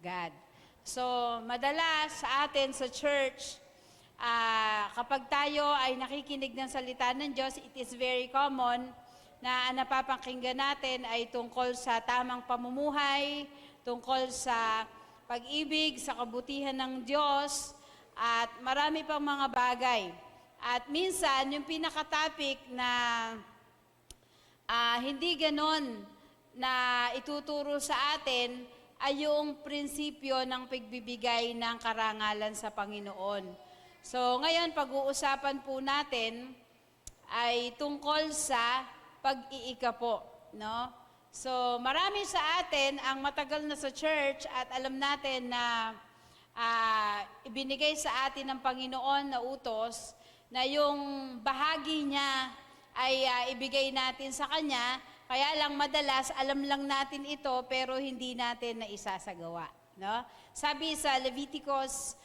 God. So, madalas sa atin sa church, kapag tayo ay nakikinig ng salita ng Diyos, it is very common na ang napapakinggan natin ay tungkol sa tamang pamumuhay, tungkol sa pag-ibig, sa kabutihan ng Diyos, at marami pang mga bagay. At minsan, yung pinaka-topic na hindi ganon na ituturo sa atin ay yung prinsipyo ng pagbibigay ng karangalan sa Panginoon. So ngayon, pag-uusapan po natin ay tungkol sa pag-iika po, no? So marami sa atin ang matagal na sa church at alam natin na ibinigay sa atin ng Panginoon na utos na yung bahagi niya ay ibigay natin sa Kanya, kaya lang madalas alam lang natin ito pero hindi natin na isasagawa. No? Sabi sa Leviticus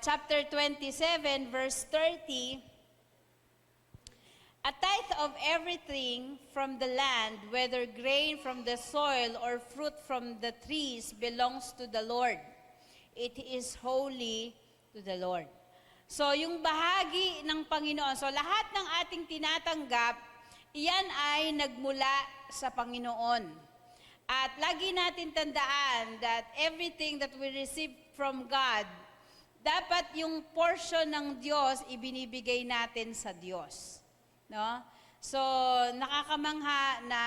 chapter 27 verse 30, "A tithe of everything from the land, whether grain from the soil or fruit from the trees, belongs to the Lord. It is holy to the Lord." So, yung bahagi ng Panginoon, so lahat ng ating tinatanggap, iyan ay nagmula sa Panginoon. At lagi natin tandaan that everything that we receive from God, dapat yung portion ng Diyos, ibinibigay natin sa Diyos. No? So, nakakamangha na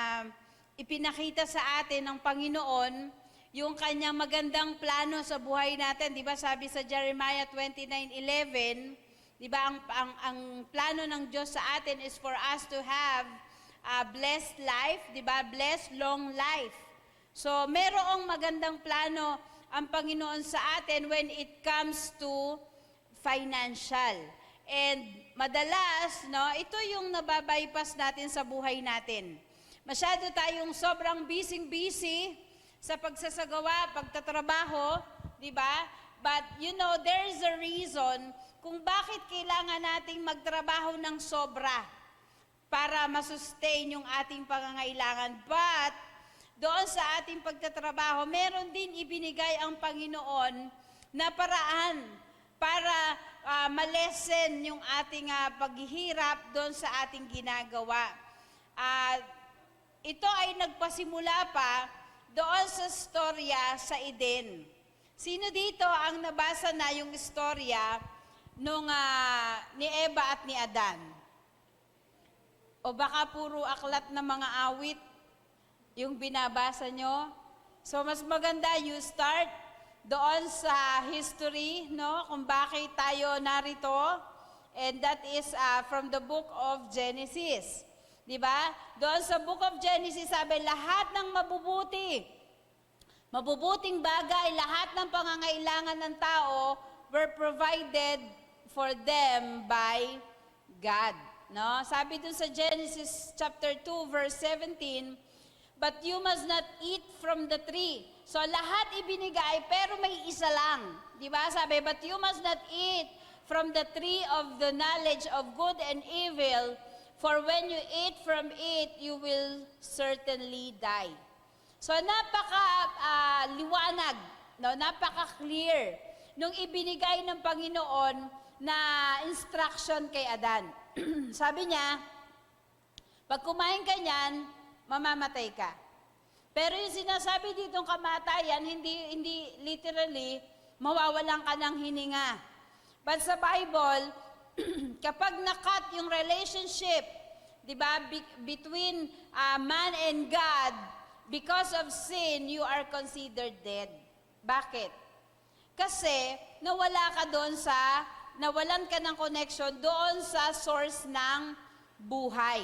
ipinakita sa atin ng Panginoon yung kanyang magandang plano sa buhay natin. Di ba sabi sa Jeremiah 29:11, di ba ang plano ng Diyos sa atin is for us to have a blessed life, di ba? Blessed long life. So, merong magandang plano ang Panginoon sa atin when it comes to financial. And madalas, no, ito yung nababypass natin sa buhay natin. Masyado tayong sobrang busy sa pagsasagawa, pagtatrabaho, di ba? But you know, there is a reason kung bakit kailangan nating magtrabaho ng sobra para masustain yung ating pangangailangan. But doon sa ating pagtatrabaho, meron din ibinigay ang Panginoon na paraan para malesen yung ating paghihirap doon sa ating ginagawa. Ito ay nagpasimula pa doon sa storya sa Eden. Sino dito ang nabasa na yung storya nung ni Eva at ni Adan? O baka puro aklat na mga awit yung binabasa nyo? So mas maganda you start doon sa history, no? Kung bakit tayo narito. And that is from the book of Genesis. Di ba? Doon sa book of Genesis, sabi, lahat ng mabubuting bagay, lahat ng pangangailangan ng tao were provided for them by God. No? Sabi doon sa Genesis chapter 2, verse 17, "But you must not eat from the tree." So lahat ibinigay, pero may isa lang. Di ba? Sabi, "But you must not eat from the tree of the knowledge of good and evil, for when you eat from it, you will certainly die." So napaka-liwanag, no? Napaka-clear nung ibinigay ng Panginoon na instruction kay Adan. Sabi niya, pag kumain ka niyan, mamamatay ka. Pero yung sinasabi ditong kamatayan, hindi literally, mawawalan ka ng hininga. But sa Bible, kapag nakat yung relationship, di ba, between man and God, because of sin, you are considered dead. Bakit? Kasi nawalan ka ng connection doon sa source ng buhay.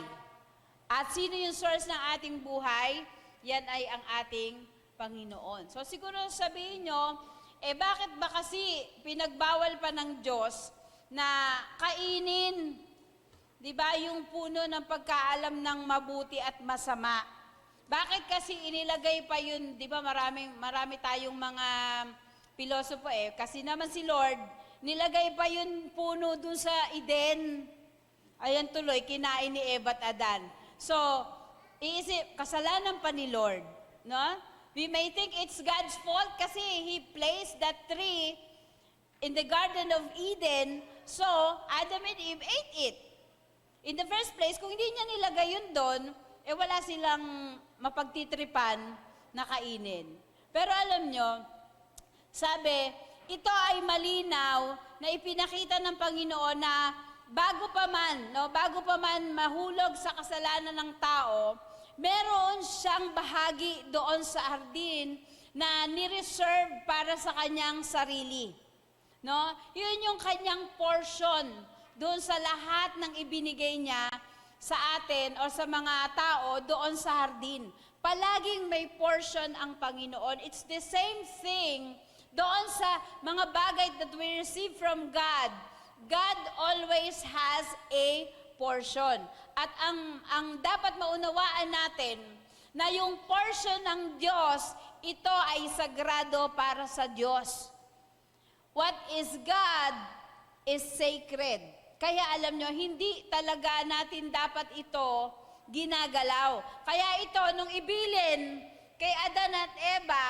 At sino yung source ng ating buhay? Yan ay ang ating Panginoon. So siguro sabihin nyo, bakit ba kasi pinagbawal pa ng Diyos na kainin, di ba, yung puno ng pagkaalam ng mabuti at masama? Bakit kasi inilagay pa yun, di ba, marami tayong mga pilosopo kasi naman si Lord, nilagay pa yun puno dun sa Eden. Ayan tuloy, kinain ni Eva at Adan. So, iisip, kasalanan pa ni Lord, no? We may think it's God's fault kasi He placed that tree in the Garden of Eden, so Adam and Eve ate it. In the first place, kung hindi niya nilagay yun doon, wala silang mapagtitripan na kainin. Pero alam nyo, sabi, ito ay malinaw na ipinakita ng Panginoon na bago pa man mahulog sa kasalanan ng tao, meron siyang bahagi doon sa hardin na ni-reserve para sa kanyang sarili. No? Yun yung kanyang portion doon sa lahat ng ibinigay niya sa atin o sa mga tao doon sa hardin. Palaging may portion ang Panginoon. It's the same thing doon sa mga bagay that we receive from God. God always has a portion. At ang dapat maunawaan natin na yung portion ng Diyos, ito ay sagrado para sa Diyos. What is God is sacred. Kaya alam nyo, hindi talaga natin dapat ito ginagalaw. Kaya ito, nung ibilin kay Adan at Eva,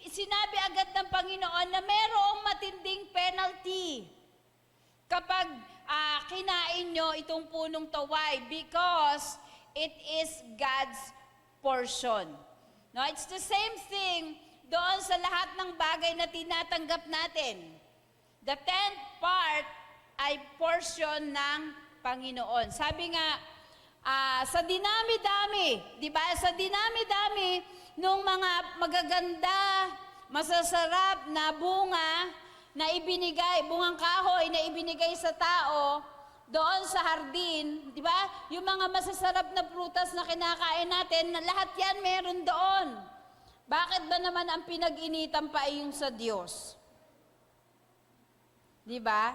sinabi agad ng Panginoon na mayroong matinding penalty kapag kinain nyo itong punong taway because it is God's portion. No, it's the same thing doon sa lahat ng bagay na tinatanggap natin. The 10th part ay portion ng Panginoon. Sabi nga, sa dinami-dami, di ba? Sa dinami-dami nung mga magaganda, masasarap na bunga na ibinigay, bungang kahoy na ibinigay sa tao doon sa hardin, di ba? Yung mga masasarap na prutas na kinakain natin, na lahat yan meron doon. Bakit ba naman ang pinag-initan pa ay yung sa Diyos? Di ba?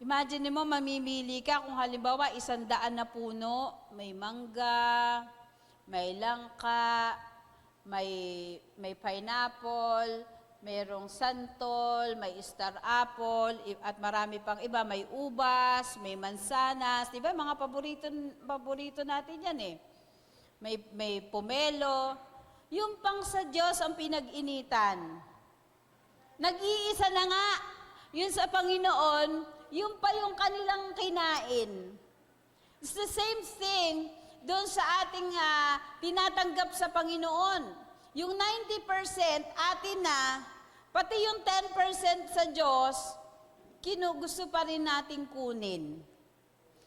Imagine mo, mamimili ka kung halimbawa 100 na puno, may mangga, may langka, may pineapple, mayroong santol, may star apple, at marami pang iba, may ubas, may mansanas, di ba? Mga paborito natin yan eh. May pomelo. Yung pang sa Diyos ang pinag-initan. Nag-iisa na nga. Yun sa Panginoon, yung pa yung kanilang kinain. It's the same thing doon sa ating tinatanggap sa Panginoon. Yung 90% atin na, pati yung 10% sa Diyos, gusto pa rin nating kunin.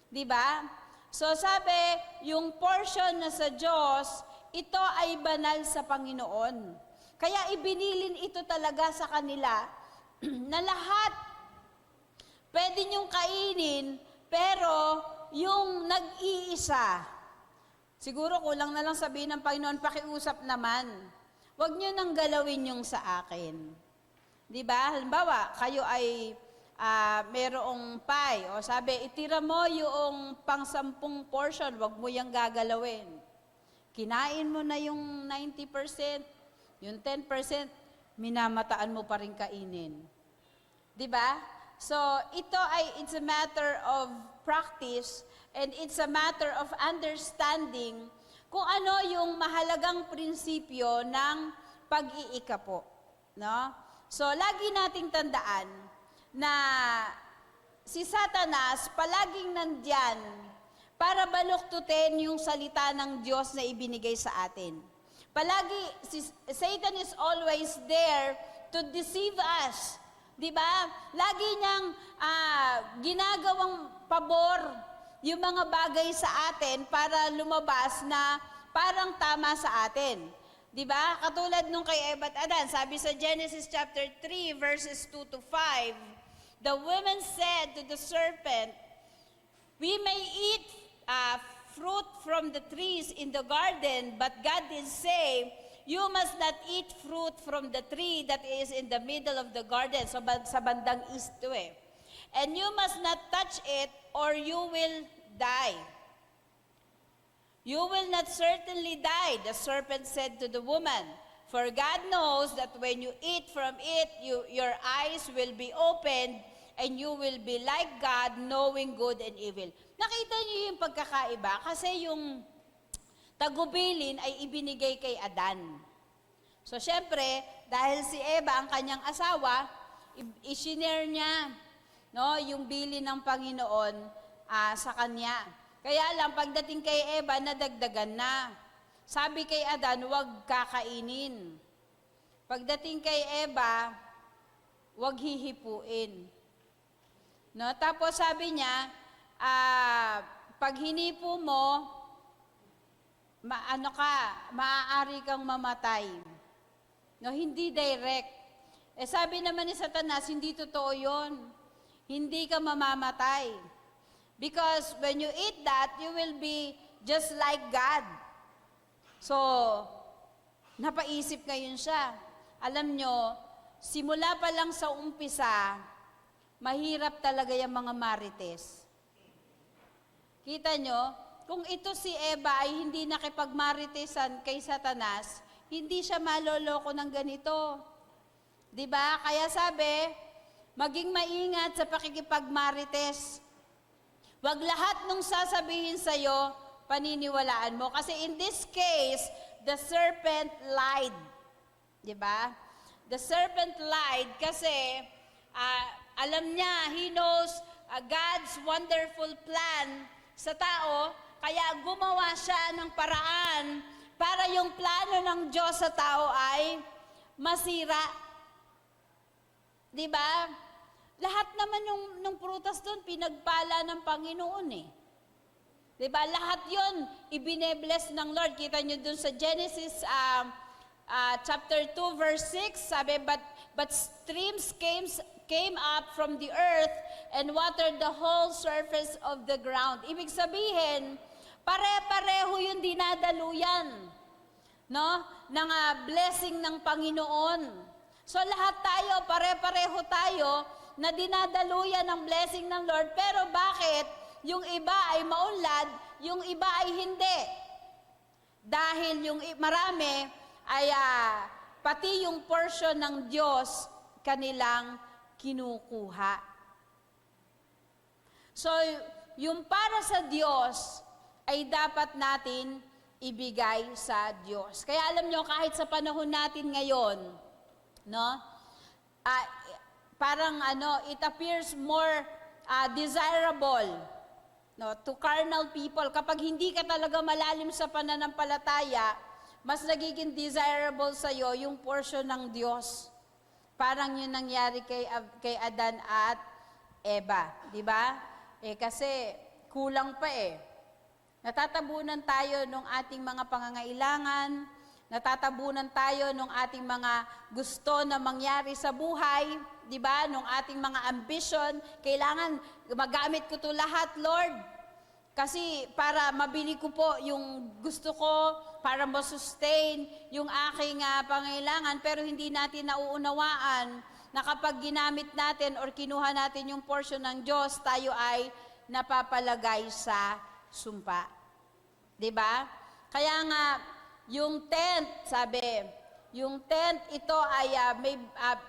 Di ba? So sabi, yung portion na sa Diyos, ito ay banal sa Panginoon. Kaya ibinilin ito talaga sa kanila na lahat pwede niyong kainin, pero yung nag-iisa, siguro kulang na lang sabihin ng Panginoon, pakiusap naman. Huwag niyo nang galawin yung sa akin. Di ba? Halimbawa, kayo ay merong pie. O sabi, itira mo yung pang-10 portion, huwag mo yung gagalawin. Kinain mo na yung 90%, yung 10%, minamataan mo pa rin kainin. Di ba? So, it's a matter of practice and it's a matter of understanding kung ano yung mahalagang prinsipyo ng pag-iikapo. No? So, lagi nating tandaan na si Satanas palaging nandyan para baluktutin yung salita ng Diyos na ibinigay sa atin. Palagi, Satan is always there to deceive us. Di ba? Lagi niyang ginagawang pabor yung mga bagay sa atin para lumabas na parang tama sa atin. Di ba? Katulad nung kay Eva at Adan, sabi sa Genesis chapter 3 verses 2 to 5, the woman said to the serpent, "We may eat fruit from the trees in the garden, but God did say, you must not eat fruit from the tree that is in the middle of the garden." So, sa bandang east to eh. "And you must not touch it or you will die." "You will not certainly die," the serpent said to the woman. "For God knows that when you eat from it, your eyes will be opened and you will be like God, knowing good and evil." Nakita niyo yung pagkakaiba? Kasi yung tagubilin ay ibinigay kay Adan. So, syempre, dahil si Eva, ang kanyang asawa, i-shinare niya, no, yung bili ng Panginoon sa kanya. Kaya lang, pagdating kay Eva, nadagdagan na. Sabi kay Adan, huwag kakainin. Pagdating kay Eva, huwag hihipuin. No? Tapos sabi niya, pag hinipo mo, maaari kang mamatay. No, hindi direct. Sabi naman ni Satanas, hindi totoo yun. Hindi ka mamamatay. Because when you eat that, you will be just like God. So, napaisip ngayon siya. Alam nyo, simula pa lang sa umpisa, mahirap talaga yung mga marites. Kita nyo, kung ito si Eva ay hindi nakipagmaritesan kay Satanas, hindi siya maloloko ng ganito. 'Di ba? Kaya sabi, maging maingat sa pakikipagmarites. Huwag lahat nung sasabihin sa'yo, paniniwalaan mo. Kasi in this case, the serpent lied. 'Di ba? The serpent lied kasi alam niya, he knows God's wonderful plan sa tao, kaya gumawa siya ng paraan para yung plano ng Diyos sa tao ay masira. 'Di ba? Lahat naman ng prutas doon, pinagpala ng Panginoon eh. 'Di ba? Lahat yon ibinebless ng Lord. Kita nyo doon sa Genesis chapter 2 verse 6, sabi, but streams came up from the earth and watered the whole surface of the ground. Ibig sabihin, pare-pareho yung dinadaluyan, no? Ng blessing ng Panginoon. So lahat tayo, pare-pareho tayo na dinadaluyan ng blessing ng Lord. Pero bakit yung iba ay maunlad, yung iba ay hindi? Dahil yung marami ay pati yung portion ng Diyos kanilang kinukuha. So, yung para sa Diyos ay dapat natin ibigay sa Diyos. Kaya alam nyo, kahit sa panahon natin ngayon, no, parang it appears more desirable, no, to carnal people. Kapag hindi ka talaga malalim sa pananampalataya, mas nagiging desirable sa'yo yung portion ng Diyos. Parang yun nangyari kay Adan at Eva, di ba? Kasi kulang pa eh. Natatabunan tayo ng ating mga pangangailangan, natatabunan tayo ng ating mga gusto na mangyari sa buhay, di ba? Nung ating mga ambition, kailangan magamit ko to lahat, Lord. Kasi para mabili ko po yung gusto ko, para ma-sustain yung aking pangailangan, pero hindi natin nauunawaan na kapag ginamit natin or kinuha natin yung portion ng Diyos, tayo ay napapalagay sa sumpa. 'Di ba? Kaya nga, yung tent, sabi, yung tent, ito ay may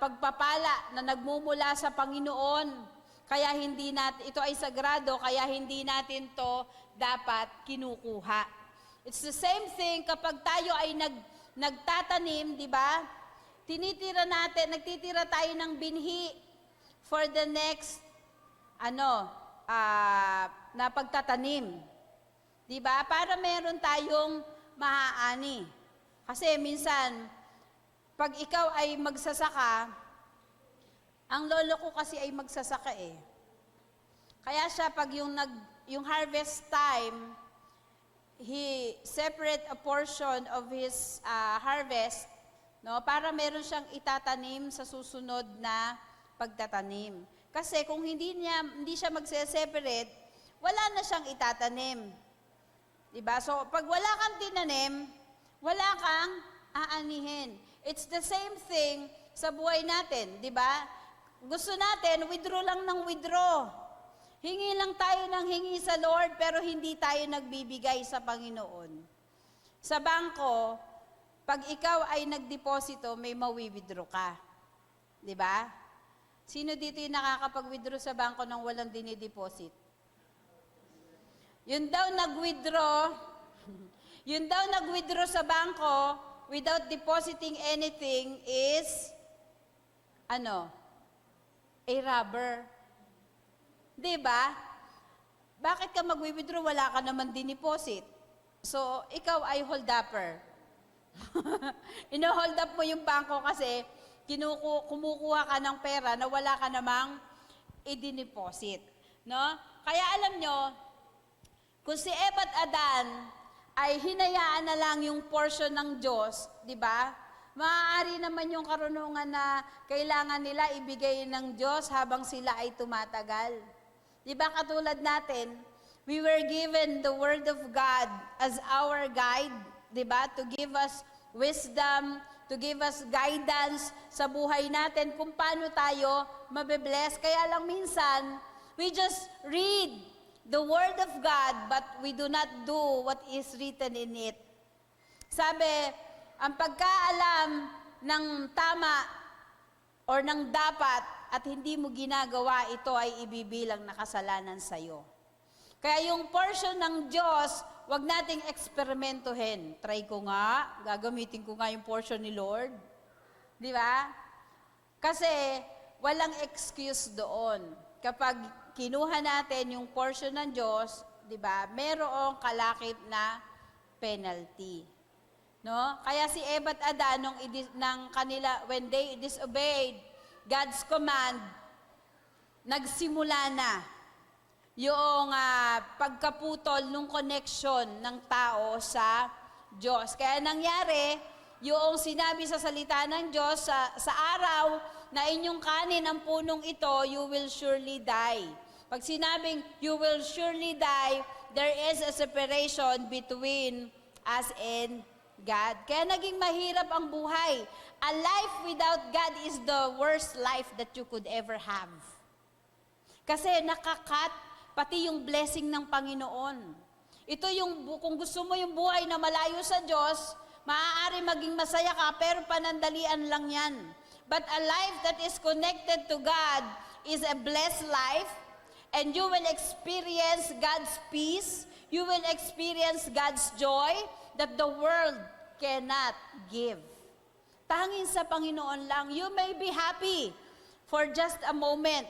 pagpapala na nagmumula sa Panginoon. Kaya hindi natin, ito ay sagrado, kaya hindi natin to dapat kinukuha. It's the same thing kapag tayo ay nagtatanim, di ba? Nagtitira tayo ng binhi for the next, na pagtatanim. Di ba? Para meron tayong maaani. Kasi minsan, pag ikaw ay magsasaka, ang lolo ko kasi ay magsasaka eh. Kaya siya pag yung harvest time, he separate a portion of his harvest, no, para meron siyang itatanim sa susunod na pagtatanim. Kasi kung hindi siya magse-separate, wala na siyang itatanim. Diba? So, pag wala kang tinanim, wala kang aanihin. It's the same thing sa buhay natin, di ba? Gusto natin, withdraw lang ng withdraw. Hingi lang tayo ng hingi sa Lord, pero hindi tayo nagbibigay sa Panginoon. Sa bangko, pag ikaw ay nagdeposito, may mawi-withdraw ka. Di ba? Sino dito yung nakakapag-withdraw sa bangko nang walang dinideposit? Yun daw nag-withdraw sa bangko without depositing anything is, ano? A robber. Di ba? Bakit ka mag-withdraw? Wala ka naman din-deposit. So, ikaw ay hold-upper. Ino-hold up mo yung bangko kasi kumukuha ka ng pera na wala ka namang i-deposit. No? Kaya alam nyo, kung si Eva at Adan ay hinayaan na lang yung portion ng Diyos, di ba? Maaari naman yung karunungan na kailangan nila ibigay ng Diyos habang sila ay tumatagal. Di ba katulad natin, we were given the Word of God as our guide, di ba? To give us wisdom, to give us guidance sa buhay natin kung paano tayo mabe-bless. Kaya lang minsan, we just read the Word of God, but we do not do what is written in it. Sabi, ang pagkaalam ng tama or ng dapat at hindi mo ginagawa, ito ay ibibilang na kasalanan sa iyo. Kaya yung portion ng Diyos, wag nating eksperimentuhin. Try ko nga, gagamitin ko nga yung portion ni Lord. Di ba? Kasi walang excuse doon. Kapag kinuha natin yung portion ng Diyos, di ba, merong kalakip na penalty. No? Kaya si Eva at Adan, when they disobeyed God's command, nagsimula na yung pagkaputol ng connection ng tao sa Diyos. Kaya nangyari, yung sinabi sa salita ng Diyos, sa araw na inyong kanin ang punong ito, you will surely die. Pag sinabing, you will surely die, there is a separation between us and God. Kaya naging mahirap ang buhay. A life without God is the worst life that you could ever have. Kasi nakakat pati yung blessing ng Panginoon. Ito yung, kung gusto mo yung buhay na malayo sa Diyos, maaari maging masaya ka, pero panandalian lang yan. But a life that is connected to God is a blessed life, and you will experience God's peace, you will experience God's joy that the world cannot give. Tanging sa Panginoon lang, you may be happy for just a moment,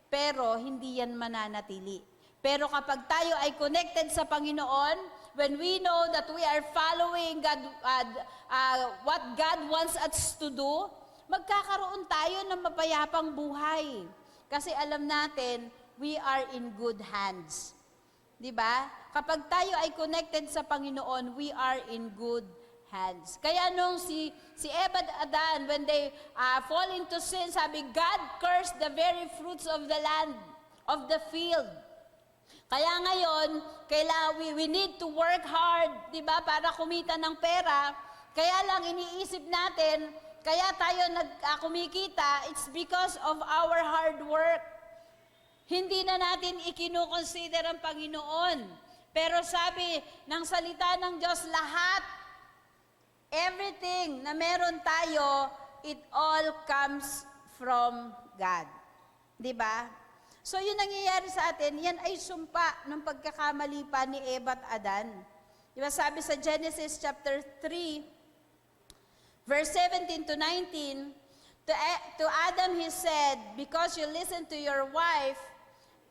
pero hindi yan mananatili. Pero kapag tayo ay connected sa Panginoon, when we know that we are following God, what God wants us to do, magkakaroon tayo ng mapayapang buhay. Kasi alam natin, we are in good hands. Diba? Kapag tayo ay connected sa Panginoon, we are in good hands. Kaya nung si Eva at Adan, when they fall into sin, sabi, God cursed the very fruits of the land, of the field. Kaya ngayon, we need to work hard, di ba, para kumita ng pera. Kaya lang iniisip natin, kaya tayo kumikita, it's because of our hard work. Hindi na natin ikinukonsider ang Panginoon. Pero sabi ng salita ng Diyos, lahat, everything na meron tayo, it all comes from God. Di ba? So yun nangyayari sa atin, yan ay sumpa ng pagkakamali pa ni Eva at Adan. Diba sabi sa Genesis chapter 3, verse 17 to 19, to Adam he said, because you listened to your wife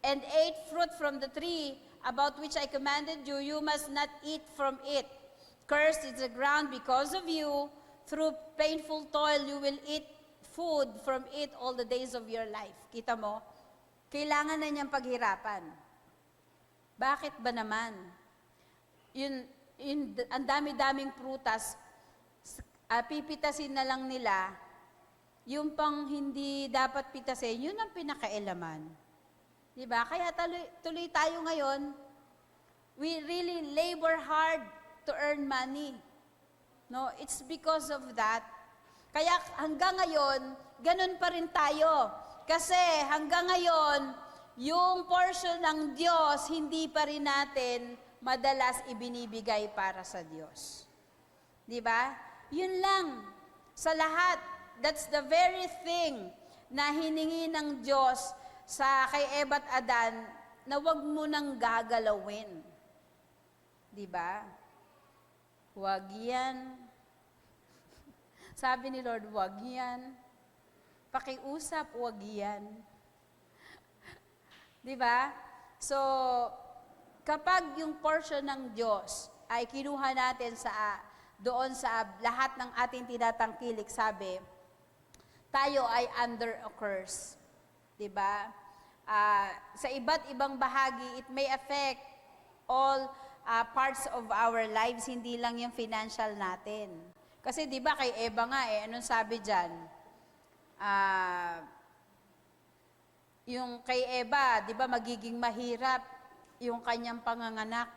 and ate fruit from the tree about which I commanded you, you must not eat from it. Cursed is the ground because of you. Through painful toil, you will eat food from it all the days of your life. Kita mo? Kailangan na niyang paghirapan. Bakit ba naman? Ang dami-daming prutas, pipitasin na lang nila, yung pang hindi dapat pitasin, yun ang pinakailaman. Diba? Kaya tuloy tayo ngayon, we really labor hard to earn money. No, it's because of that. Kaya hanggang ngayon, ganun pa rin tayo. Kasi hanggang ngayon, yung portion ng Diyos, hindi pa rin natin madalas ibinibigay para sa Diyos. Di ba? Yun lang. Sa lahat, that's the very thing na hiningi ng Diyos sa kay Eva at Adan na wag mo nang gagalawin. Di ba? Wag yan. Sabi ni Lord, wag yan. Pakiusap, wag yan. Di ba? So, kapag yung portion ng Diyos ay kinuha natin doon sa lahat ng ating tinatangkilik, sabi, tayo ay under a curse. Diba? Sa iba't ibang bahagi, it may affect all parts of our lives, hindi lang yung financial natin. Kasi di ba kay Eva nga anong sabi dyan? Yung kay Eva, di ba magiging mahirap yung kanyang panganganak.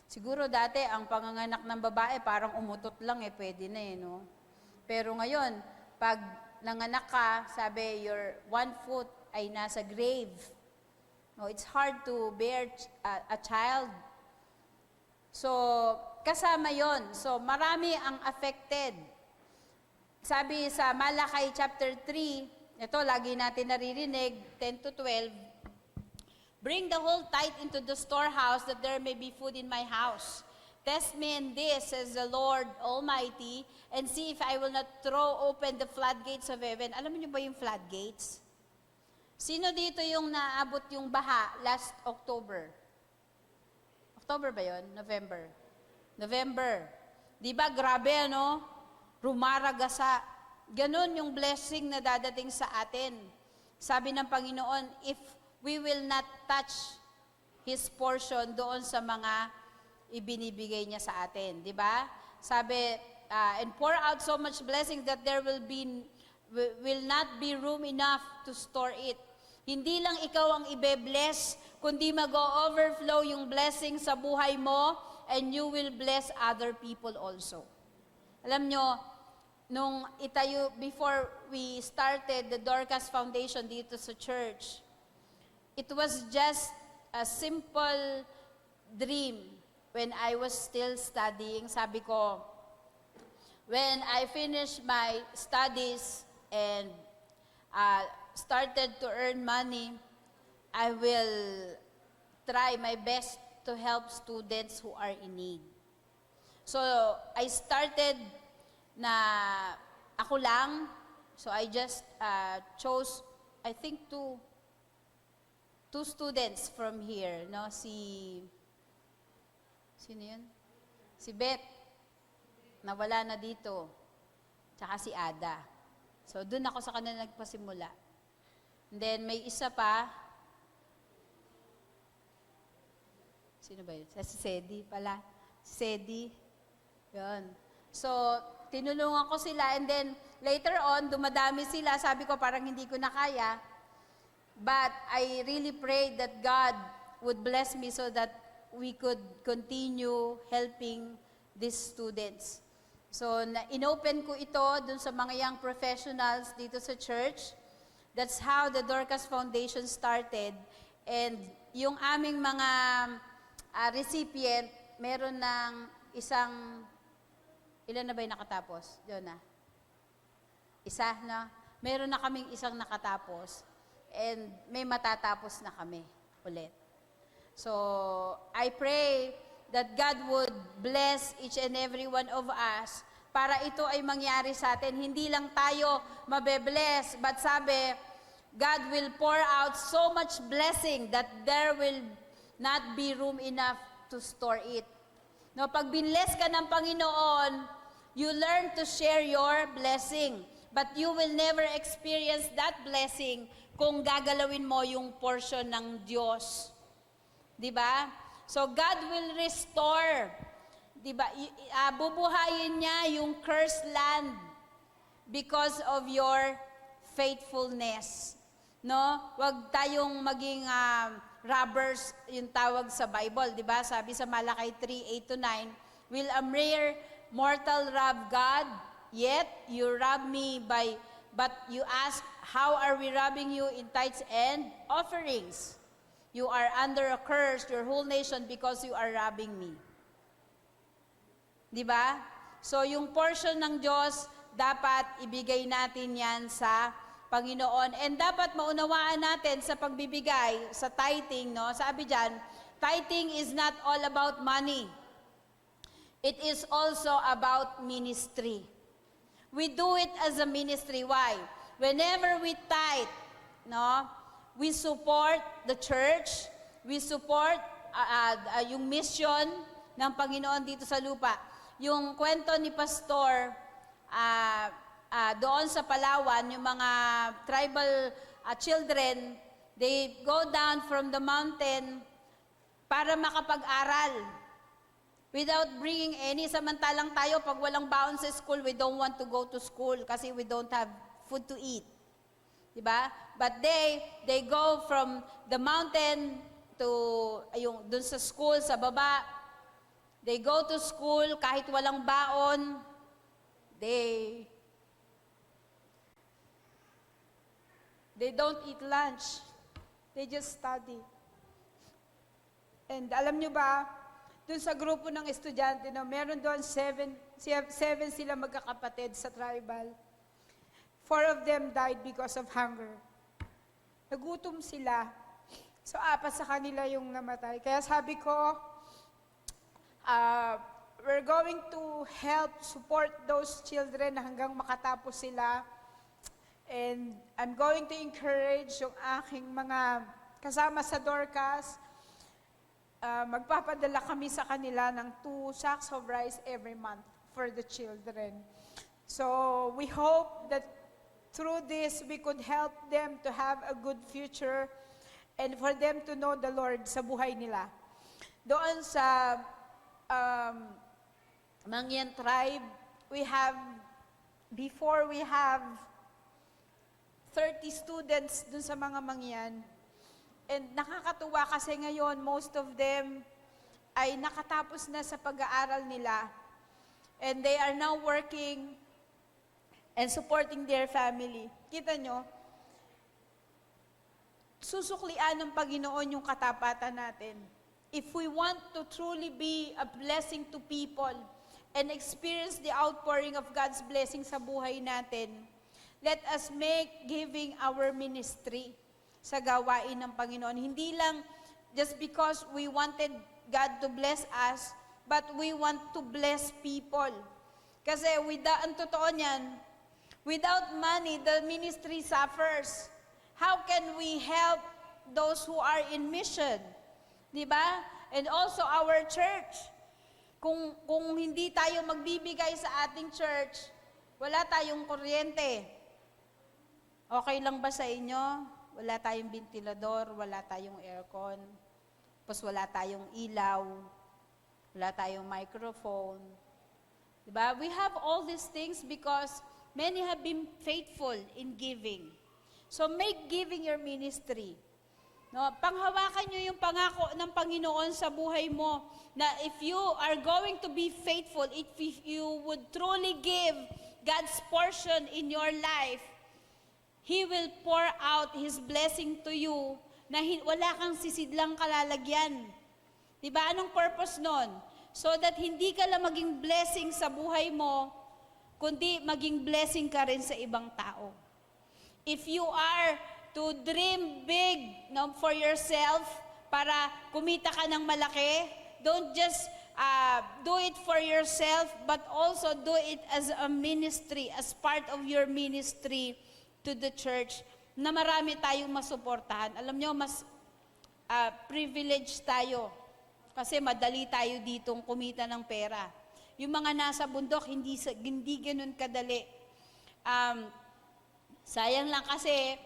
Siguro dati, ang panganganak ng babae, parang umutot lang pwede na no? Pero ngayon, pag nanganak ka, sabi, your 1 foot ay nasa grave. No, it's hard to bear a child. So, kasama yon. So, marami ang affected. Sabi sa Malakay chapter 3, ito lagi natin naririnig, 10 to 12, bring the whole tithe into the storehouse that there may be food in my house. Test me in this, says the Lord Almighty, and see if I will not throw open the floodgates of heaven. Alam niyo ba yung floodgates? Sino dito yung naabot yung baha last October? October ba yon? November. November. Di ba grabe Rumaragasa. Ganon yung blessing na dadating sa atin. Sabi ng Panginoon, if we will not touch His portion doon sa mga ibinibigay niya sa atin. Di ba? Sabi, and pour out so much blessing that there will not be room enough to store it. Hindi lang ikaw ang ibe-bless, kundi mag-overflow yung blessing sa buhay mo, and you will bless other people also. Alam nyo, before we started the Dorcas Foundation dito sa church, it was just a simple dream when I was still studying. Sabi ko, when I finished my studies and started to earn money, I will try my best to help students who are in need. So, I started na ako lang. So, I just chose, I think, two students from here. No? Sino yun? Si Beth, nawala na dito. Tsaka si Ada. So, dun ako sa kanila nagpasimula. And then, may isa pa. Sino ba yun? Si Sedi pala. Si Sedi. Yun. So, tinulungan ko sila. And then, later on, dumadami sila. Sabi ko, parang hindi ko na kaya. But, I really prayed that God would bless me so that we could continue helping these students. So, inopen ko ito dun sa mga young professionals dito sa church. That's how the Dorcas Foundation started. And yung aming mga recipient, meron ng ilan na ba yung nakatapos? Yun na. Isa na. Meron na kaming isang nakatapos. And may matatapos na kami ulit. So, I pray that God would bless each and every one of us para ito ay mangyari sa atin. Hindi lang tayo mabe-bless, but sabi, God will pour out so much blessing that there will not be room enough to store it. No, pag binless ka ng Panginoon, you learn to share your blessing. But you will never experience that blessing kung gagalawin mo yung portion ng Diyos. Diba? So God will restore. Diba? Bubuhayin niya yung cursed land because of your faithfulness. No? Huwag tayong maging robbers, yung tawag sa Bible. Diba? Sabi sa Malakay 3:8-9, will a mere mortal rob God? Yet you rob me but you ask, how are we robbing you in tithes and offerings? You are under a curse, your whole nation, because you are robbing me. Diba? So yung portion ng Diyos, dapat ibigay natin yan sa Panginoon. And dapat maunawaan natin sa pagbibigay, sa tithing, no? Sabi dyan, tithing is not all about money. It is also about ministry. We do it as a ministry. Why? Whenever we tithe, no, we support the church, we support yung mission ng Panginoon dito sa lupa. Yung kwento ni Pastor, doon sa Palawan, yung mga tribal children, they go down from the mountain para makapag-aral without bringing any. Samantalang tayo, pag walang baon sa school, we don't want to go to school kasi we don't have food to eat. Diba? But they go from the mountain to dun sa school, sa baba. They go to school kahit walang baon. They don't eat lunch. They just study. And alam nyo ba, dun sa grupo ng estudyante, no, meron doon seven sila magkakapatid sa tribal. 4 of them died because of hunger. Nagutom sila. So, 4 sa kanila yung namatay. Kaya sabi ko, we're going to help support those children hanggang makatapos sila. And I'm going to encourage yung aking mga kasama sa Dorcas. Magpapadala kami sa kanila ng 2 sacks of rice every month for the children. So we hope that through this, we could help them to have a good future and for them to know the Lord sa buhay nila. Doon sa Mangyan tribe, we have 30 students dun sa mga Mangyan. And nakakatuwa kasi ngayon, most of them ay nakatapos na sa pag-aaral nila. And they are now working and supporting their family. Kita nyo, susuklian ng Panginoon yung katapatan natin. If we want to truly be a blessing to people and experience the outpouring of God's blessing sa buhay natin, let us make giving our ministry sa gawain ng Panginoon. Hindi lang just because we wanted God to bless us, but we want to bless people. Kasi ang totoo niyan, without money, the ministry suffers. How can we help those who are in mission? Diba? And also our church. Kung hindi tayo magbibigay sa ating church, wala tayong kuryente. Okay lang ba sa inyo? Wala tayong ventilador, wala tayong aircon, tapos wala tayong ilaw, wala tayong microphone. Diba? We have all these things because many have been faithful in giving. So make giving your ministry. No, panghawakan nyo yung pangako ng Panginoon sa buhay mo na if you are going to be faithful, if you would truly give God's portion in your life, He will pour out His blessing to you na wala kang sisidlang kalalagyan. Diba? Anong purpose nun? So that hindi ka lang maging blessing sa buhay mo, kundi maging blessing ka rin sa ibang tao. If you are to dream big for yourself, para kumita ka ng malaki, don't just do it for yourself, but also do it as a ministry, as part of your ministry to the church, na marami tayong masuportahan. Alam nyo, mas privileged tayo. Kasi madali tayo ditong kumita ng pera. Yung mga nasa bundok, hindi ganun kadali. Sayang lang kasi,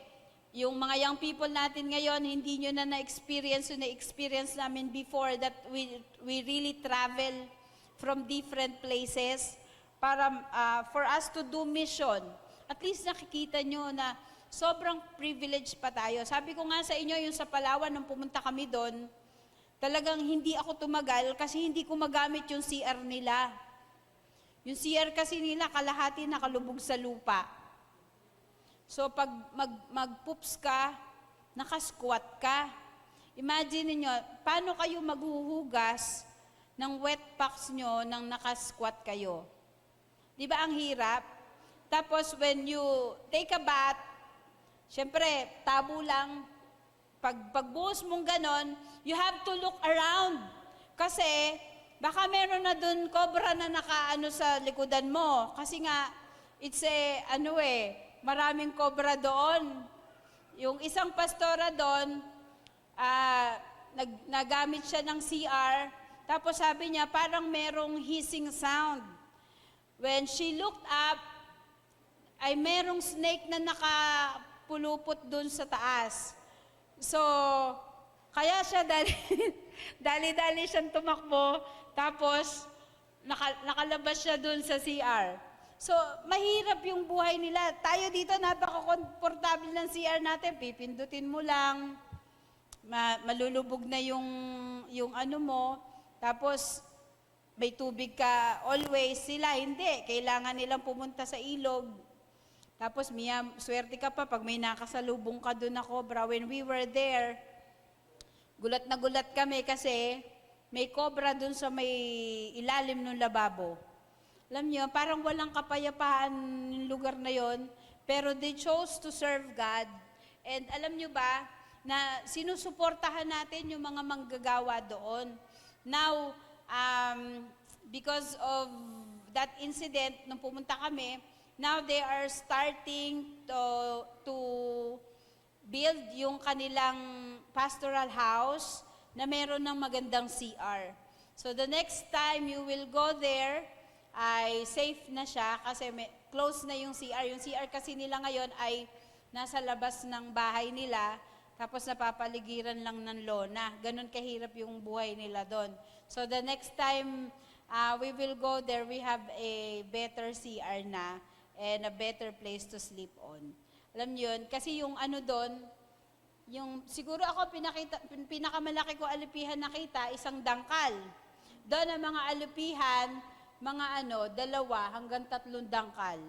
yung mga young people natin ngayon, hindi nyo na na-experience yung na-experience namin before that we really travel from different places para for us to do mission. At least nakikita nyo na sobrang privileged pa tayo. Sabi ko nga sa inyo, yung sa Palawan, nung pumunta kami doon, talagang hindi ako tumagal kasi hindi ko magamit yung CR nila. Yung CR kasi nila, kalahati nakalubog sa lupa. So pag mag-poops ka, nakasquat ka. Imagine niyo, paano kayo maghuhugas ng wet packs nyo nang nakasquat kayo? Di ba ang hirap? Tapos when you take a bath, syempre, tabo lang. Pagbuhos mong ganon, you have to look around. Kasi, baka meron na dun cobra na nakaano sa likodan mo. Kasi nga, it's maraming cobra doon. Yung isang pastora doon, nagamit siya ng CR, tapos sabi niya, parang merong hissing sound. When she looked up, ay merong snake na nakapulupot doon sa taas. So, kaya siya dali-dali siyang tumakbo, tapos nakalabas siya doon sa CR. So, mahirap yung buhay nila. Tayo dito, napaka-komportable ng CR natin. Pipindutin mo lang, malulubog na yung ano mo, tapos may tubig ka always. Sila, hindi. Kailangan nilang pumunta sa ilog. Tapos, swerte ka pa pag may nakasalubong ka doon na cobra. When we were there, gulat na gulat kami kasi may cobra doon sa may ilalim ng lababo. Alam niyo, parang walang kapayapaan yung lugar na yon, pero they chose to serve God. And alam niyo ba, na sinusuportahan natin yung mga manggagawa doon. Now, because of that incident, nung pumunta kami, now they are starting to build yung kanilang pastoral house na meron ng magandang CR. So the next time you will go there, ay safe na siya kasi close na yung CR. Yung CR kasi nila ngayon ay nasa labas ng bahay nila, tapos napapaligiran lang ng lona. Ganun kahirap yung buhay nila doon. So the next time we will go there, we have a better CR na and a better place to sleep on. Alam niyo yun, kasi yung ano doon, yung siguro ako pinakamalaki ko alupihan nakita, isang dangkal. Doon ang mga alupihan, mga 2 hanggang 3 dangkal.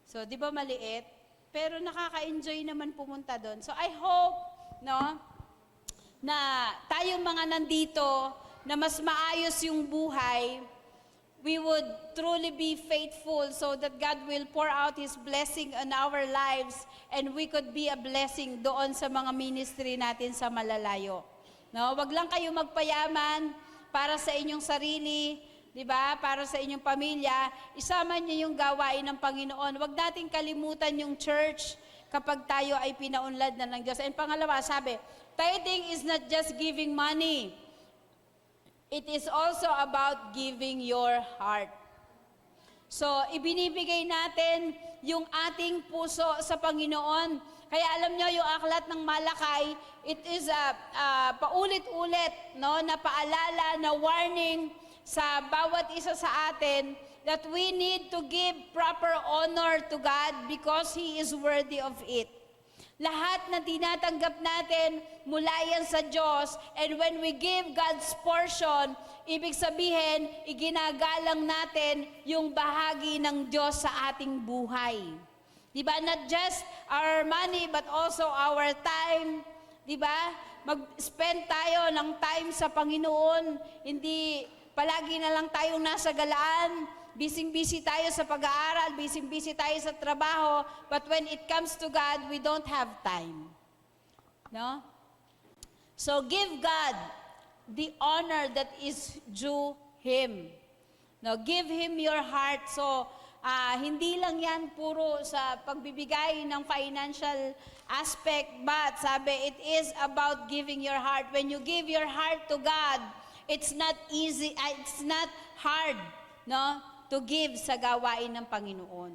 So, di ba maliit? Pero nakaka-enjoy naman pumunta doon. So, I hope, na tayong mga nandito, na mas maayos yung buhay, we would truly be faithful so that God will pour out His blessing on our lives and we could be a blessing doon sa mga ministry natin sa malalayo. Wag lang kayo magpayaman para sa inyong sarili, di ba? Para sa inyong pamilya, isama niyo yung gawain ng Panginoon. Huwag nating kalimutan yung church kapag tayo ay pinaunlad na ng Diyos. And pangalawa, sabi, tithing is not just giving money. It is also about giving your heart. So, ibinibigay natin yung ating puso sa Panginoon. Kaya alam nyo, yung aklat ng Malakay, it is paulit-ulit, na paalala, na warning, sa bawat isa sa atin that we need to give proper honor to God because He is worthy of it. Lahat na tinatanggap natin mula yan sa Diyos, and when we give God's portion, ibig sabihin, iginagalang natin yung bahagi ng Diyos sa ating buhay. Diba? Not just our money, but also our time. Diba? Mag-spend tayo ng time sa Panginoon, hindi palagi na lang tayong nasa galaan, busy-busy tayo sa pag-aaral, busy-busy tayo sa trabaho, but when it comes to God, we don't have time. So give God the honor that is due Him. Give Him your heart. So, hindi lang yan puro sa pagbibigay ng financial aspect, but sabi, it is about giving your heart. When you give your heart to God, it's not easy, it's not hard, to give sa gawain ng Panginoon.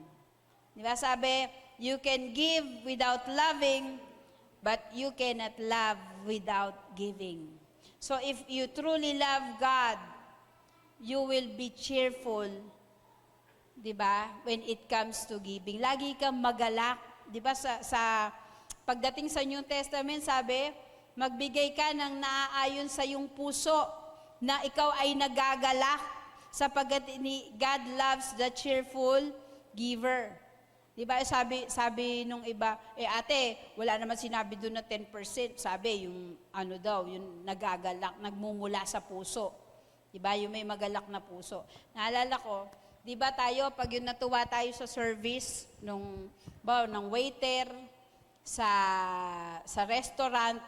Di ba sabi, you can give without loving, but you cannot love without giving. So if you truly love God, you will be cheerful, di ba, when it comes to giving. Lagi kang magalak. Di ba sa pagdating sa New Testament, sabi, magbigay ka ng naaayon sa iyong puso, na ikaw ay nagagalak sapagkat God loves the cheerful giver. Diba sabi nung iba, ate, wala naman sinabi doon na 10%. Sabi, yung yung nagagalak, nagmumula sa puso. Diba, yung may magalak na puso. Naalala ko, diba tayo, pag yung natuwa tayo sa service, ng waiter, sa restaurant,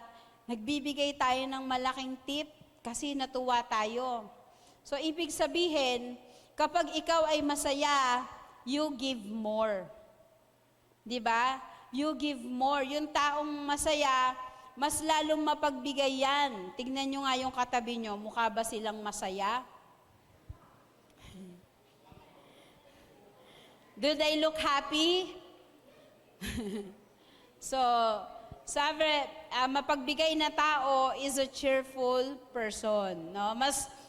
nagbibigay tayo ng malaking tip, kasi natuwa tayo. So, ibig sabihin, kapag ikaw ay masaya, you give more. Di ba? You give more. Yung taong masaya, mas lalong mapagbigay yan. Tignan nyo nga yung katabi nyo, mukha ba silang masaya? Do they look happy? So, sabi, mapagbigay na tao is a cheerful person. No?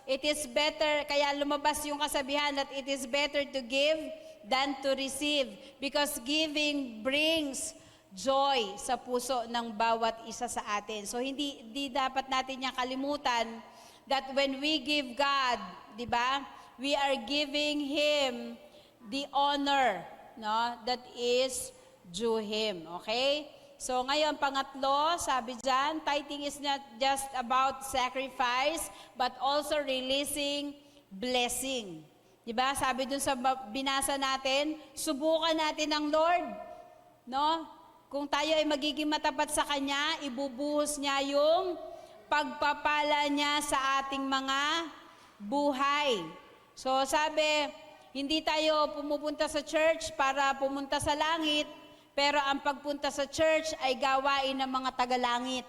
It is better, kaya lumabas yung kasabihan that it is better to give than to receive. Because giving brings joy sa puso ng bawat isa sa atin. So, hindi dapat natin niyang kalimutan that when we give God, di ba, we are giving Him the honor, no, that is due Him. Okay? So ngayon, pangatlo, sabi dyan, tithing is not just about sacrifice, but also releasing blessing. Diba? Sabi dun sa binasa natin, subukan natin ang Lord. No? Kung tayo ay magiging matapat sa Kanya, ibubuhos niya yung pagpapala niya sa ating mga buhay. So sabi, hindi tayo pumupunta sa church para pumunta sa langit, pero ang pagpunta sa church ay gawain ng mga tagalangit.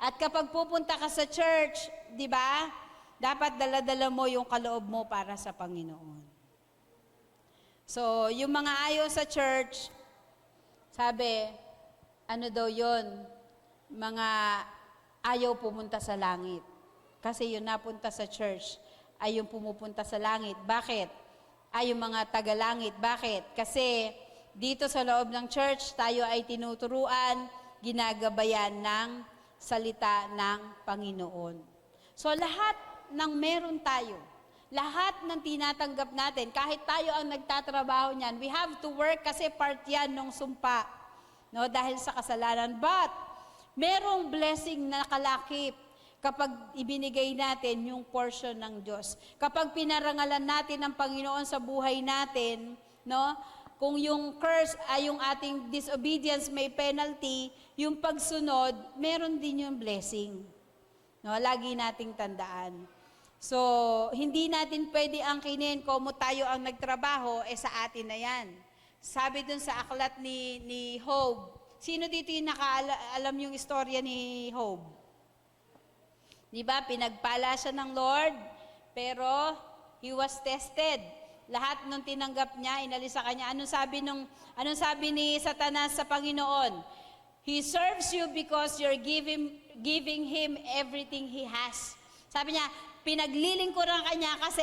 At kapag pupunta ka sa church, di ba, dapat dala-dala mo yung kaloob mo para sa Panginoon. So, yung mga ayaw sa church, sabi, ano daw yun? Mga ayaw pumunta sa langit. Kasi yung napunta sa church ay yung pumupunta sa langit. Bakit? Ay yung mga tagalangit. Bakit? Kasi dito sa loob ng church, tayo ay tinuturuan, ginagabayan ng salita ng Panginoon. So lahat ng meron tayo, lahat ng tinatanggap natin, kahit tayo ang nagtatrabaho niyan, we have to work kasi part yan ng sumpa, no, dahil sa kasalanan. But, merong blessing na nakalakip kapag ibinigay natin yung portion ng Diyos. Kapag pinarangalan natin ng Panginoon sa buhay natin, no, kung yung curse ay yung ating disobedience may penalty, yung pagsunod, meron din yung blessing. No, lagi nating tandaan. So, hindi natin pwede angkinin kung tayo ang nagtrabaho, sa atin na yan. Sabi dun sa aklat ni Job, sino dito yung nakaalam yung istorya ni Job? Di ba, pinagpala siya ng Lord, pero he was tested. Lahat nung tinanggap niya, inalis sa kanya. Anong sabi ni Satanas sa Panginoon? He serves you because you're giving him everything he has. Sabi niya, pinaglilingkuran ka niya kasi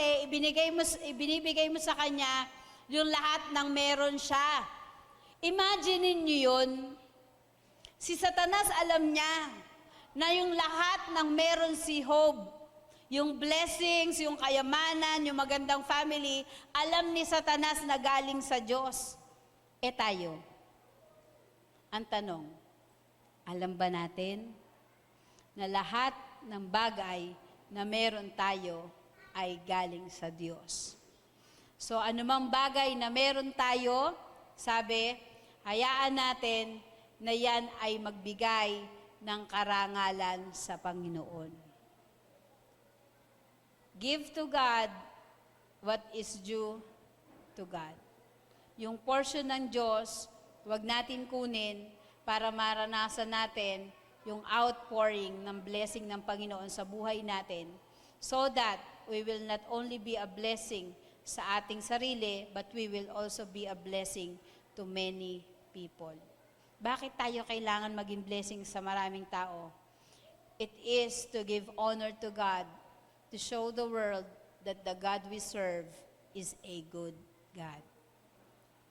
ibinibigay mo sa kanya yung lahat ng meron siya. Imagine niyo yun. Si Satanas alam niya na yung lahat ng meron si Job, yung blessings, yung kayamanan, yung magandang family, alam ni Satanas na galing sa Diyos. Tayo, ang tanong, alam ba natin na lahat ng bagay na meron tayo ay galing sa Diyos? So, anumang bagay na meron tayo, sabi, hayaan natin na yan ay magbigay ng karangalan sa Panginoon. Give to God what is due to God. Yung portion ng Diyos, huwag natin kunin para maranasan natin yung outpouring ng blessing ng Panginoon sa buhay natin so that we will not only be a blessing sa ating sarili, but we will also be a blessing to many people. Bakit tayo kailangan maging blessing sa maraming tao? It is to give honor to God, to show the world that the God we serve is a good God.